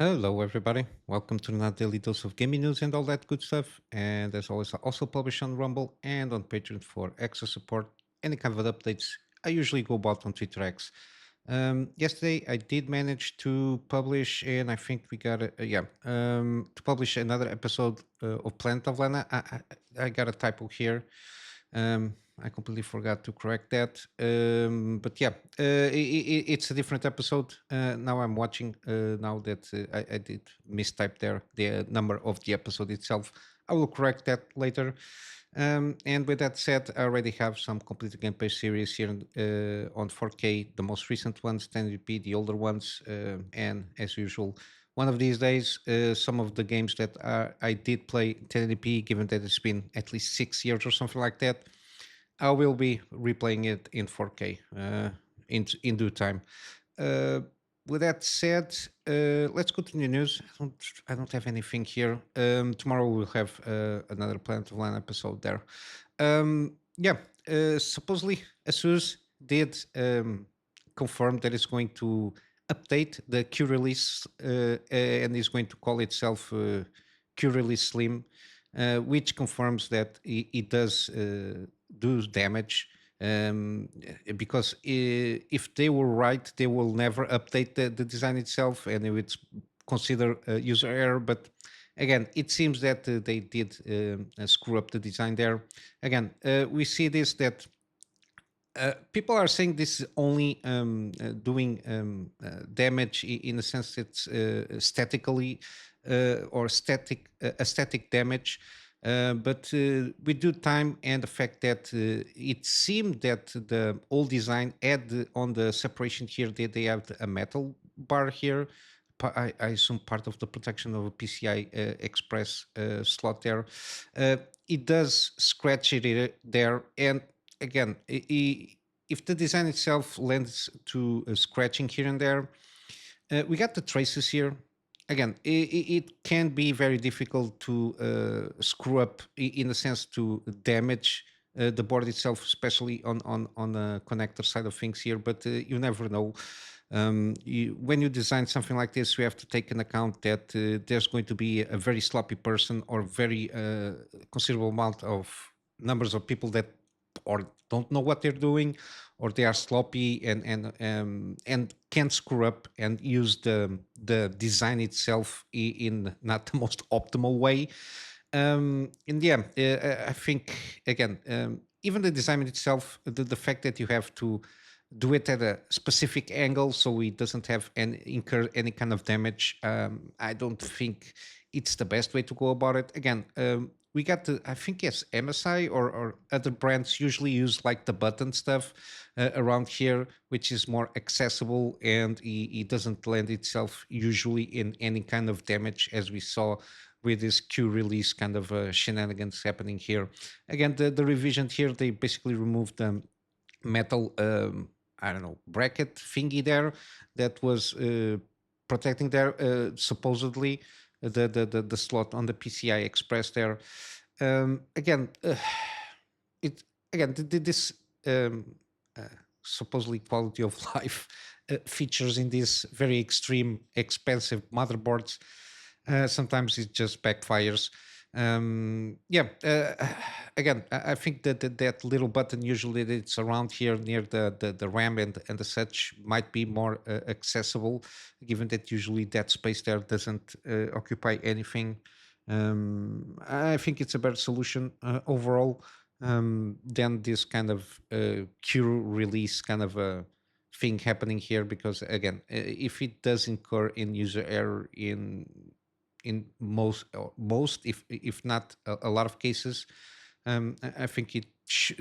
Hello, everybody. Welcome to another daily dose of gaming news and all that good stuff. And as always, I also publish on Rumble and on Patreon for extra support, any kind of updates. I usually go about on Twitter X. Yesterday, I did manage to publish, and I think we got to publish another episode of Planet of Lana. I got a typo here. I completely forgot to correct that. But yeah, it's a different episode. Now I'm watching. Now that I did mistype there the number of the episode itself, I will correct that later. And with that said, I already have some completed gameplay series here on 4K, the most recent ones, 1080p, the older ones, and as usual, one of these days, some of the games that I did play 1080p, given that it's been at least 6 years or something like that, I will be replaying it in 4K in due time. Uh, with that said, let's go to the news. I don't have anything here. Tomorrow we'll have another Planet of Land episode there. Yeah, supposedly Asus did confirm that it's going to update the Q release and is going to call itself Q release Slim, which confirms that it does do damage. Because if they were right, they will never update the design itself, and it would consider user error. But again, it seems that they did screw up the design there. Again, we see this that people are saying this is only doing damage in a sense it's statically or static damage. But with due time and the fact that it seemed that the old design had on the separation here, they have a metal bar here. I assume part of the protection of a PCI Express slot there. It does scratch it there, and again, if the design itself lends to scratching here and there, we got the traces here. Again, it can be very difficult to screw up in a sense to damage the board itself, especially on the connector side of things here. But you never know. When you design something like this, you have to take into account that there's going to be a very sloppy person or very considerable amount of numbers of people that or don't know what they're doing, or they are sloppy and can screw up and use the design itself in not the most optimal way. And yeah, I think again, even the design itself, the fact that you have to do it at a specific angle so it doesn't have any incur any kind of damage. I don't think it's the best way to go about it. Again, we got the I think yes MSI or other brands usually use like the button stuff around here, which is more accessible and it doesn't lend itself usually in any kind of damage as we saw with this Q release kind of shenanigans happening here. Again, the revision here, they basically removed the metal I don't know bracket thingy there that was protecting there supposedly the slot on the PCI Express there. Again, it again this um, uh, supposedly quality of life features in these very extreme expensive motherboards. Sometimes it just backfires. Yeah. Again, I think that little button usually that it's around here near the RAM and the such might be more accessible, given that usually that space there doesn't occupy anything. I think it's a better solution overall than this kind of Q release kind of a thing happening here. Because again, if it does incur in user error in most if not a lot of cases, I think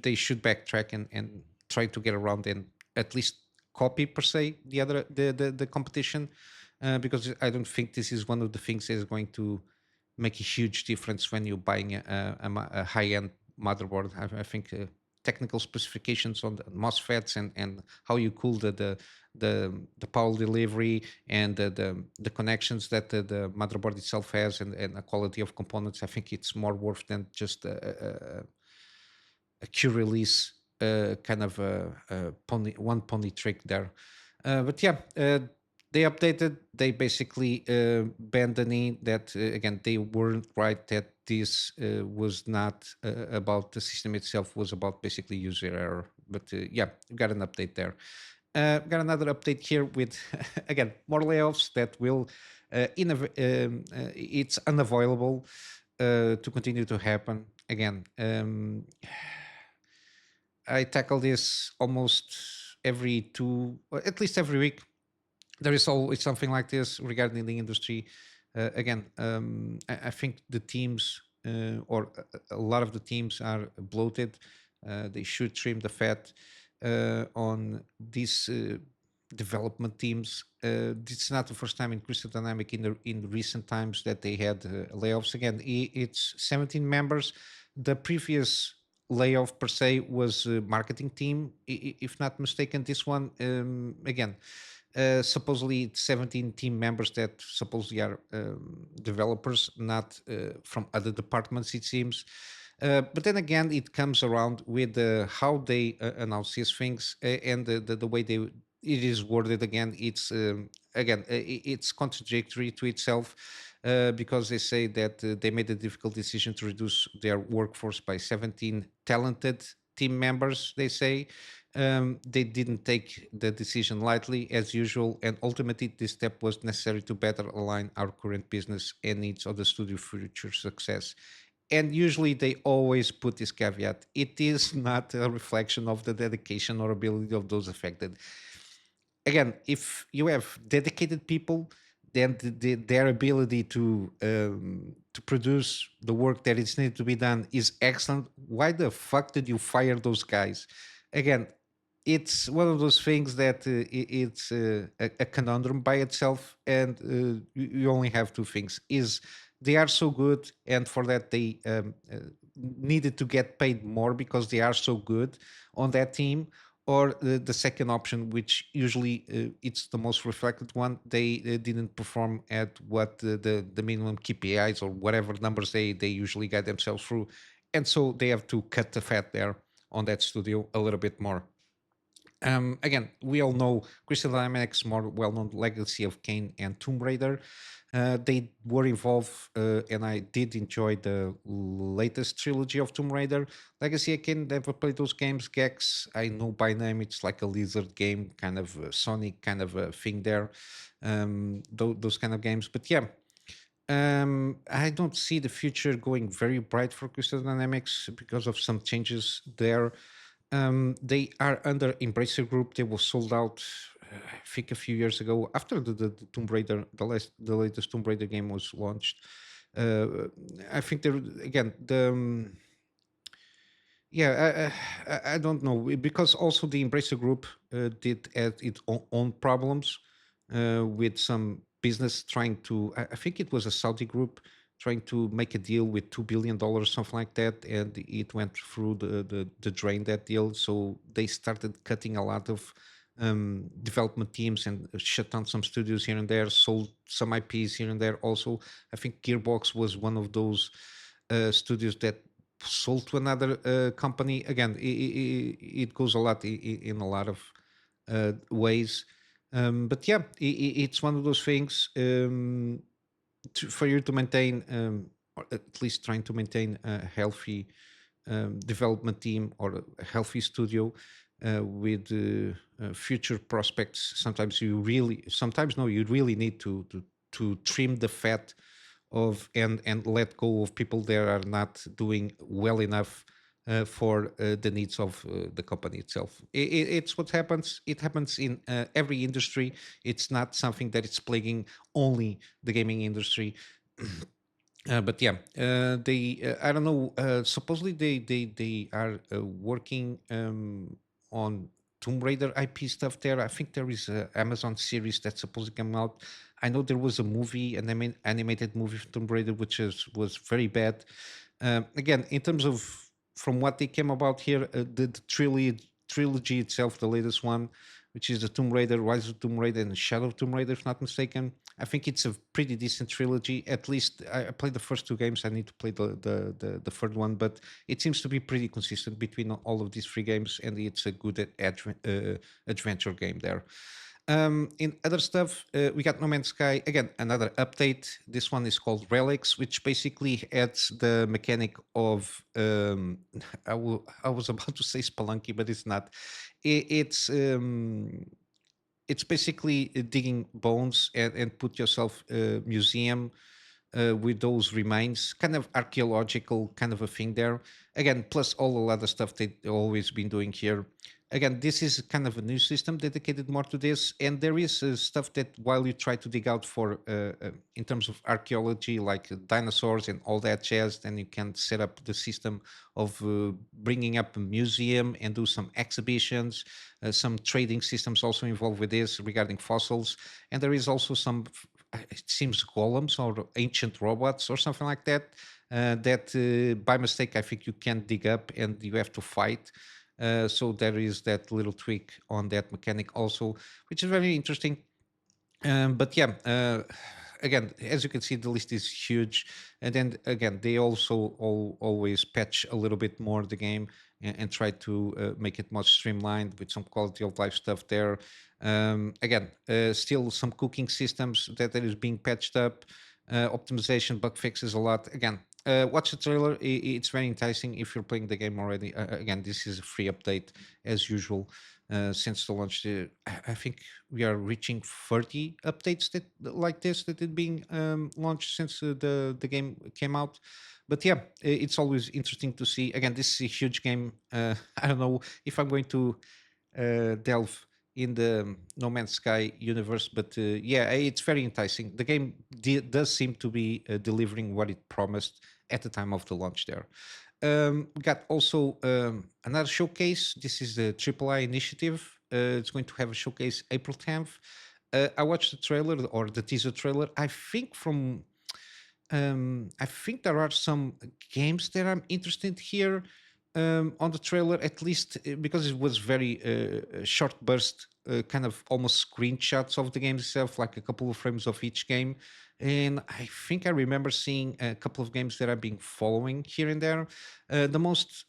they should backtrack and try to get around and at least copy per se the competition, because I don't think this is one of the things that is going to make a huge difference when you're buying a high-end motherboard. I think technical specifications on the MOSFETs and how you cool the power delivery and the connections that the motherboard itself has and the quality of components. I think it's more worth than just a Q release kind of a pony trick there. But yeah. They updated. They basically bent the knee that again they weren't right that this was not about the system itself, was about basically user error. But yeah, we got an update there. Got another update here with again more layoffs that will it's unavoidable to continue to happen again. I tackle this almost every two, or at least every week. There is always something like this regarding the industry. I think the teams or a lot of the teams are bloated. They should trim the fat on these development teams. It's not the first time in Crystal Dynamic in recent times that they had layoffs. Again, it's 17 members. The previous layoff per se was a marketing team, if not mistaken. This one again supposedly it's 17 team members that supposedly are developers, not from other departments, it seems. But then again, it comes around with how they announce these things and the way they it is worded. Again, it's contradictory to itself because they say that they made a difficult decision to reduce their workforce by 17 talented team members. They say they didn't take the decision lightly, as usual, and ultimately, this step was necessary to better align our current business and needs of the studio future success. And usually, they always put this caveat: it is not a reflection of the dedication or ability of those affected. Again, if you have dedicated people, then their ability to produce the work that is needed to be done is excellent. Why the fuck did you fire those guys? Again, it's one of those things that it's a conundrum by itself, and you only have two things: is they are so good, and for that they needed to get paid more because they are so good on that team, or the second option, which usually it's the most reflected one, they didn't perform at what the minimum KPIs or whatever numbers they usually guide themselves through, and so they have to cut the fat there on that studio a little bit more. Again, we all know Crystal Dynamics' more well-known legacy of Kane and Tomb Raider. They were involved, and I did enjoy the latest trilogy of Tomb Raider. Legacy, I can never play those games. Gex, I know by name, it's like a lizard game, kind of a Sonic kind of a thing there. Those kind of games. But yeah, I don't see the future going very bright for Crystal Dynamics because of some changes there. They are under Embracer Group. They were sold out, I think, a few years ago after the Tomb Raider, the latest Tomb Raider game was launched. Uh, I think there again yeah, I don't know because also the Embracer Group did have its own problems with some business trying to. I think it was a Saudi group trying to make a deal with $2 billion, something like that, and it went through the drain, that deal. So they started cutting a lot of development teams and shut down some studios here and there, sold some IPs here and there. Also, I think Gearbox was one of those studios that sold to another company. Again, it goes a lot in a lot of ways. But yeah, it's one of those things for you to maintain, or at least trying to maintain a healthy development team or a healthy studio with future prospects. Sometimes no, you really need to trim the fat of and let go of people that are not doing well enough for the needs of the company itself. It's what happens. It happens in every industry. It's not something that it's plaguing only the gaming industry. But yeah, they I don't know. Supposedly they are working on Tomb Raider IP stuff there. I think there is a Amazon series that's supposed to come out. I know there was a movie, an animated movie for Tomb Raider, which was very bad. Again, in terms of from what they came about here, the trilogy itself, the latest one, which is the Tomb Raider, Rise of Tomb Raider, and Shadow of Tomb Raider, if not mistaken. I think it's a pretty decent trilogy. At least I played the first two games. I need to play the third one, but it seems to be pretty consistent between all of these three games, and it's a good adventure game there. In other stuff, we got No Man's Sky again, another update. This one is called Relics, which basically adds the mechanic of I was about to say Spelunky, but it's not. It's basically digging bones and put yourself a museum with those remains, kind of archaeological kind of a thing there. Again, plus all the other stuff they've always been doing here. Again, this is kind of a new system dedicated more to this, and there is stuff that while you try to dig out for, in terms of archaeology, like dinosaurs and all that jazz, then you can set up the system of bringing up a museum and do some exhibitions. Some trading systems also involved with this regarding fossils, and there is also some it seems golems or ancient robots or something like that that by mistake I think you can't dig up and you have to fight. So there is that little tweak on that mechanic also, which is very interesting. But yeah, again, as you can see, the list is huge. And then again, they also always patch a little bit more the game and try to make it much streamlined with some quality of life stuff there. Again, still some cooking systems that is being patched up, optimization, bug fixes a lot. Again, watch the trailer. It's very enticing if you're playing the game already. Again, this is a free update as usual since the launch. I think we are reaching 30 updates that like this that had been launched since the game came out. But yeah, it's always interesting to see. Again, this is a huge game. I don't know if I'm going to delve in the No Man's Sky universe, but yeah, it's very enticing. The game does seem to be delivering what it promised at the time of the launch there. We got also another showcase. This is the AAA initiative. It's going to have a showcase April 10th. I watched the trailer or the teaser trailer. I think there are some games that I'm interested here on the trailer, at least because it was very short burst, kind of almost screenshots of the game itself, like a couple of frames of each game. And I think I remember seeing a couple of games that I've been following here and there. The most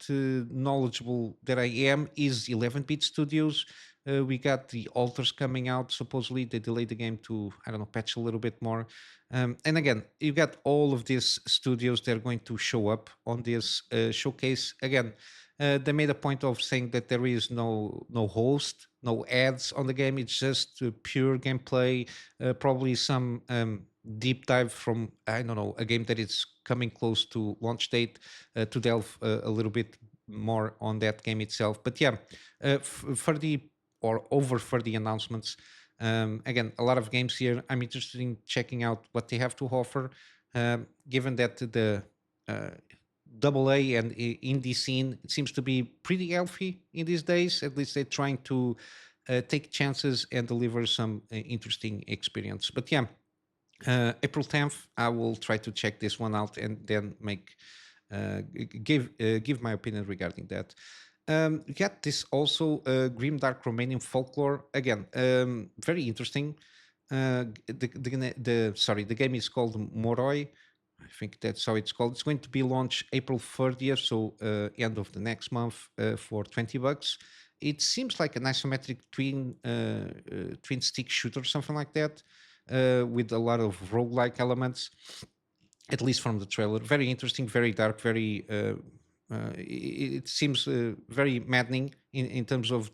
knowledgeable that I am is 11-bit Studios. We got the alters coming out. Supposedly, they delayed the game to I don't know patch a little bit more. And again, you got all of these studios that are going to show up on this showcase. Again, they made a point of saying that there is no host, no ads on the game. It's just pure gameplay. Probably some deep dive from I don't know a game that is coming close to launch date to delve a little bit more on that game itself. But yeah, for the or over for the announcements. Again, a lot of games here. I'm interested in checking out what they have to offer. Given that the uh, double A and indie scene it seems to be pretty healthy in these days. At least they're trying to take chances and deliver some interesting experience. But yeah, April 10th, I will try to check this one out and then make give my opinion regarding that. We got this also Grimdark Romanian folklore again. Very interesting. The game is called Moroi. I think that's how it's called. It's going to be launched April 30th, so end of the next month for $20. It seems like an isometric twin stick shooter, something like that, with a lot of roguelike elements, at least from the trailer. Very interesting, very dark, very. It seems very maddening in terms of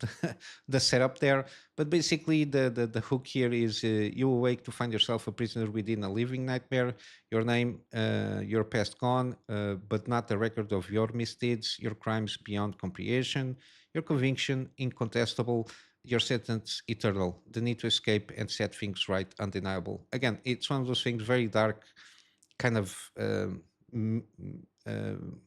the setup there. But basically, the hook here is you awake to find yourself a prisoner within a living nightmare. Your name, your past gone, but not the record of your misdeeds, your crimes beyond comprehension, your conviction incontestable, your sentence eternal. The need to escape and set things right undeniable. Again, it's one of those things very dark, kind of m- m-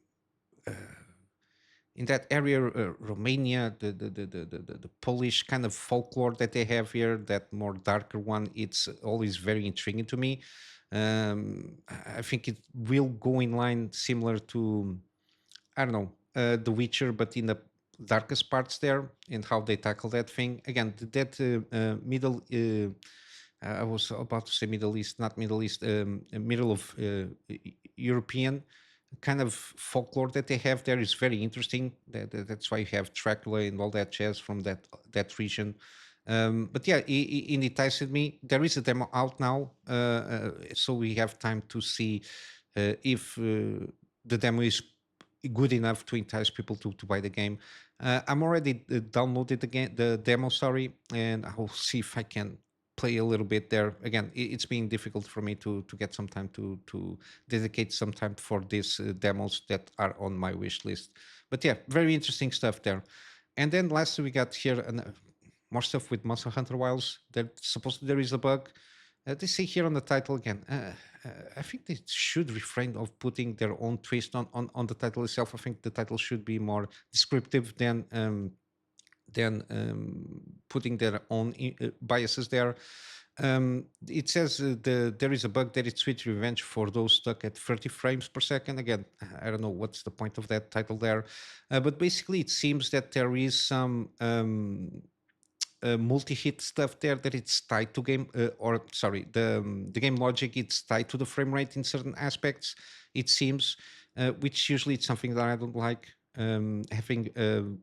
in that area, Romania, the Polish kind of folklore that they have here, that more darker one, it's always very intriguing to me. I think it will go in line similar to I don't know, The Witcher, but in the darkest parts there and how they tackle that thing. Again, that middle, I was about to say Middle East, not Middle East, middle of European kind of folklore that they have there is very interesting. That's why you have Dracula and all that jazz from that region. But yeah, it enticed me. There is a demo out now, so we have time to see if the demo is good enough to entice people to buy the game. I'm already downloaded the game, the demo, sorry, and I'll see if I can play a little bit there. Again, it's been difficult for me to get some time to dedicate some time for these demos that are on my wish list. But yeah, very interesting stuff there. And then lastly, we got here more stuff with Monster Hunter Wilds. That supposedly there is a bug. They say here on the title again. I think they should refrain of putting their own twist on the title itself. I think the title should be more descriptive than putting their own biases there. It says there is a bug that it's sweet revenge for those stuck at 30 frames per second. Again, I don't know what's the point of that title there, but basically it seems that there is some multi-hit stuff there that it's tied to game or sorry the game logic, it's tied to the frame rate in certain aspects, it seems, which usually it's something that I don't like, having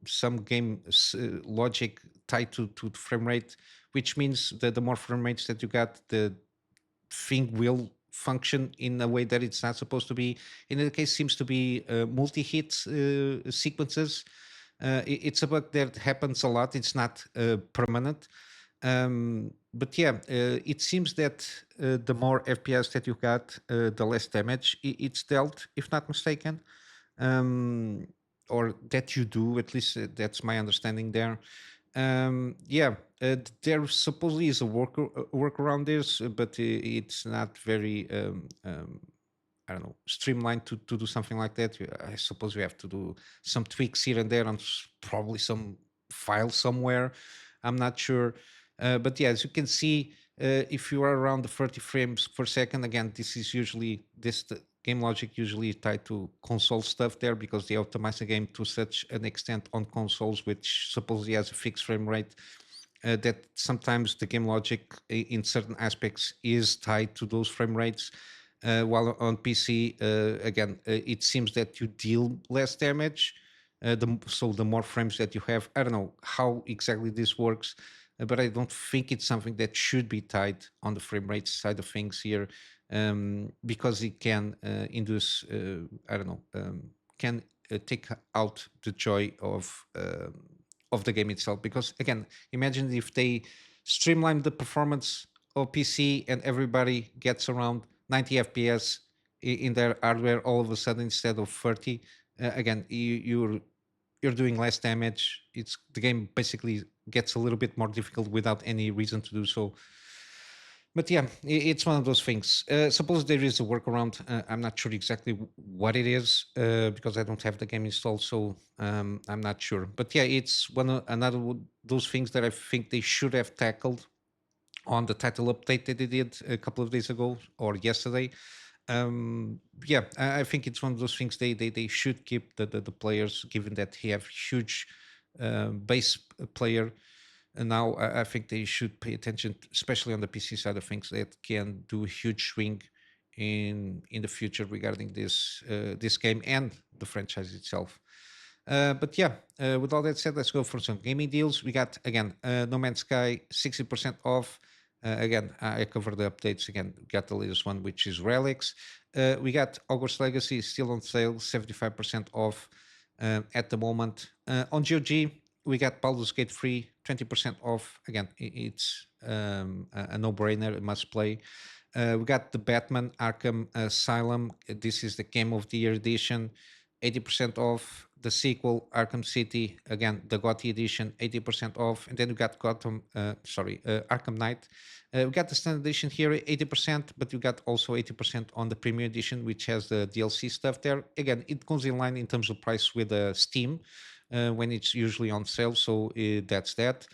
some game logic tied to the frame rate, which means that the more frame rates that you got, the thing will function in a way that it's not supposed to be. In the case, seems to be multi-hit sequences. It's a bug that happens a lot. It's not permanent. But yeah, it seems that the more FPS that you got, the less damage it's dealt, if not mistaken. Um, or that you do, at least that's my understanding there. Yeah, there supposedly is a workaround this, but it's not very I don't know, streamlined to do something like that. I suppose we have to do some tweaks here and there on probably some file somewhere. I'm not sure. But yeah, as you can see, if you are around the 30 frames per second, again, this is usually this the game logic usually tied to console stuff there because they optimize the game to such an extent on consoles, which supposedly has a fixed frame rate. That sometimes the game logic in certain aspects is tied to those frame rates. While on PC, again, it seems that you deal less damage. So the more frames that you have, I don't know how exactly this works, but I don't think it's something that should be tied on the frame rate side of things here, because it can induce, I don't know, can take out the joy of the game itself. Because again, imagine if they streamline the performance of PC and everybody gets around 90 FPS in their hardware all of a sudden instead of 30. Again, you're doing less damage. It's the game basically gets a little bit more difficult without any reason to do so. But yeah, it's one of those things. Suppose there is a workaround. I'm not sure exactly what it is because I don't have the game installed, so I'm not sure. But yeah, it's another those things that I think they should have tackled on the title update that they did a couple of days ago or yesterday. Yeah, I think it's one of those things they should keep the players, given that he have huge base player. And now I think they should pay attention, especially on the PC side of things, that can do a huge swing in the future regarding this game and the franchise itself. But yeah, with all that said, let's go for some gaming deals. We got again No Man's Sky 60% off. Again, I covered the updates. Again, got the latest one, which is Relics. We got August Legacy still on sale, 75% off at the moment. On GOG, we got Baldur's Gate 3, 20% off. Again, it's a no-brainer, a must play. We got the Batman Arkham Asylum. This is the Game of the Year edition, 80% off. The sequel, Arkham City, again, the GOTY edition, 80% off. And then we got Arkham Knight. We got the standard edition here, 80%, but we got also 80% on the premium edition, which has the DLC stuff there. Again, it goes in line in terms of price with Steam when it's usually on sale, so that's that.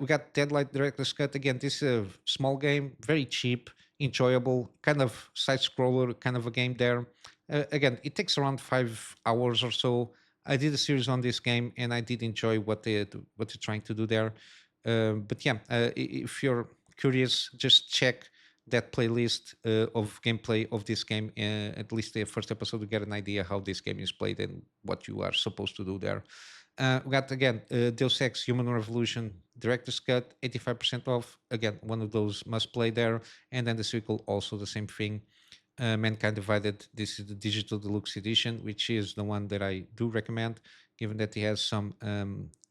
We got Deadlight Director's Cut. Again, this is a small game, very cheap, enjoyable, kind of side scroller kind of a game there. Again, it takes around 5 hours or so. I did a series on this game and I did enjoy what they're trying to do there. But yeah, if you're curious, just check that playlist of gameplay of this game, at least the first episode, to get an idea how this game is played and what you are supposed to do there. We got again Deus Ex Human Revolution Director's Cut, 85% off. Again, one of those must play there. And then the sequel, also the same thing. Mankind Divided. This is the digital deluxe edition, which is the one that I do recommend, given that it has some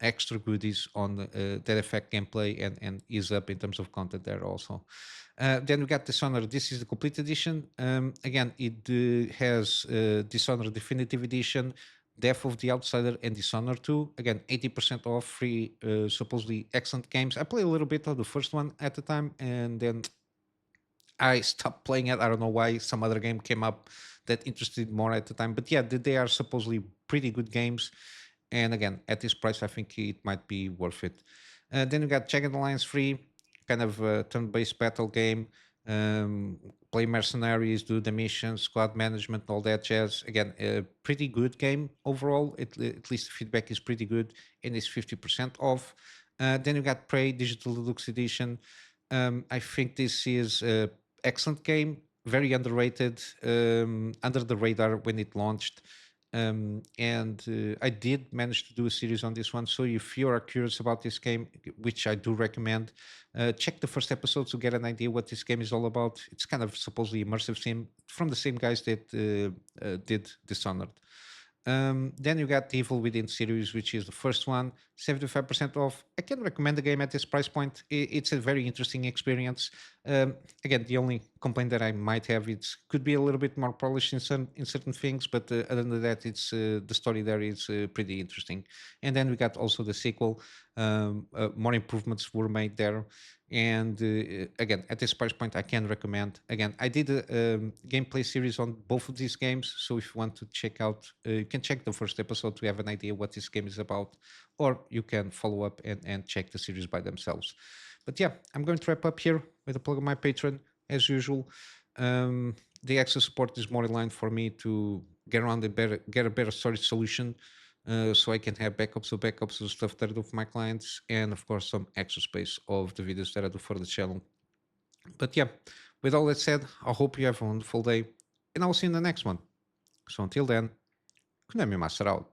extra goodies on that affect gameplay and ease up in terms of content there also. Then we got Dishonored. This is the complete edition. Again, it has Dishonored Definitive Edition, Death of the Outsider, and Dishonored 2. Again, 80% off, free, supposedly excellent games. I played a little bit of the first one at the time, and then I stopped playing it. I don't know why. Some other game came up that interested more at the time. But yeah, they are supposedly pretty good games. And again, at this price, I think it might be worth it. Then we got Jagged Alliance free, kind of a turn-based battle game. Um, Play mercenaries, do the missions, squad management, all that jazz. Again, a pretty good game overall. At least the feedback is pretty good, and it's 50% off. Then you got Prey Digital Deluxe Edition. I think this is excellent game, very underrated, under the radar when it launched. And I did manage to do a series on this one. So if you are curious about this game, which I do recommend, check the first episode to get an idea what this game is all about. It's kind of supposedly immersive sim from the same guys that did Dishonored. Then you got the Evil Within series, which is the first one, 75% off. I can recommend the game at this price point. It's a very interesting experience. Again, the only complaint that I might have is could be a little bit more polished in certain things, but other than that, it's the story there is pretty interesting. And then we got also the sequel. More improvements were made there. And again, at this price point, I can recommend. Again, I did a gameplay series on both of these games, so if you want to check out, you can check the first episode to have an idea what this game is about, or you can follow up and check the series by themselves. But yeah, I'm going to wrap up here with a plug on my Patreon as usual. The access support is more in line for me to get around and get a better storage solution, so I can have backups of stuff that I do for my clients, and of course some extra space of the videos that I do for the channel. But yeah, with all that said, I hope you have a wonderful day, and I'll see you in the next one. So until then, Kunamy Master out.